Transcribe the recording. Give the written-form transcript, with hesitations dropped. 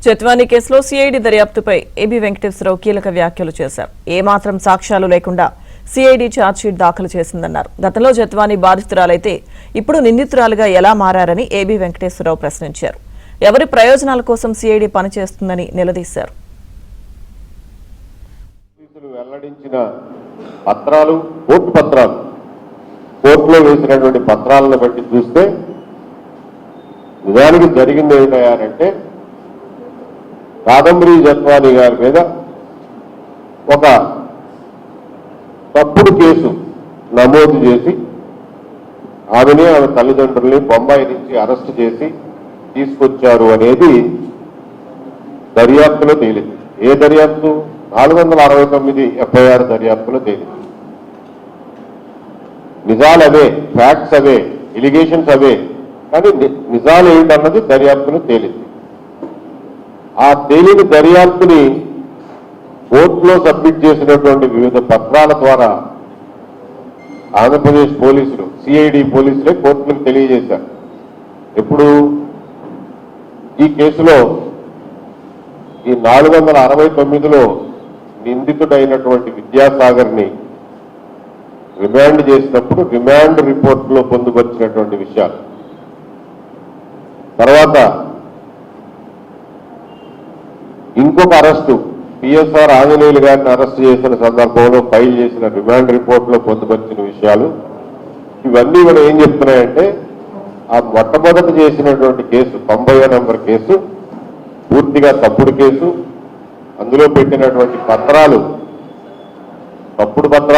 జత్వానీ కేసులో CID దర్యాప్తుపై AB Venkateswararao కీలక వ్యాఖ్యలు చేశారు. ఏమాత్రం సాక్ష్యాలు లేకుండా సిఐడి ఛార్జ్షీట్ దాఖలు చేసిందన్నారు. గతంలో జత్వానీ బాధితురాలైతే ఇప్పుడు నిందితురాలుగా ఎలా మారారని ఏబీ వెంకటేశ్వరరావు ప్రశ్నించారు. ఎవరి ప్రయోజనాల కోసం సిఐడి పనిచేస్తుందని నిలదీశారు. వెల్లడించిన పత్రాలు కోర్టులో వేసినటువంటి పత్రాలను బట్టి చూస్తే నిజానికి జరిగింది ఏమిటంటే కాదంబరి జత్వానీ గారి మీద ఒక తప్పుడు కేసు నమోదు చేసి ఆమె తల్లిదండ్రుల్ని బొంబాయి నుంచి అరెస్ట్ చేసి తీసుకొచ్చారు అనేది దర్యాప్తులో తేలింది. ఏ దర్యాప్తు? 469 FIR దర్యాప్తులో తేలింది. నిజాలు అవే, ఫ్యాక్ట్స్ అవే, ఎలిగేషన్స్ అవే, కానీ నిజాలు ఏంటన్నది దర్యాప్తులో తేలింది. ఆ తేలిన దర్యాప్తుని కోర్టులో సబ్మిట్ చేసినటువంటి వివిధ పత్రాల ద్వారా ఆంధ్రప్రదేశ్ పోలీసులు, సిఐడి పోలీసులే కోర్టులకు తెలియజేశారు. ఎప్పుడు ఈ కేసులో ఈ 469లో నిందితుడైనటువంటి విద్యాసాగర్ని రిమాండ్ చేసినప్పుడు రిమాండ్ రిపోర్టులో పొందుపరిచినటువంటి విషయాలు. తర్వాత ఇంకొక అరెస్టు పిఎస్ఆర్ ఆంజనేయులు గారిని అరెస్ట్ చేసిన సందర్భంలో ఫైల్ చేసిన రిమాండ్ రిపోర్టులో పొందుపరిచిన విషయాలు ఇవన్నీ కూడా ఏం చెప్తున్నాయంటే ఆ మొట్టమొదటి చేసినటువంటి కేసు 90వ నంబర్ కేసు పూర్తిగా తప్పుడు కేసు. అందులో పెట్టినటువంటి పత్రాలు తప్పుడు పత్రాలు.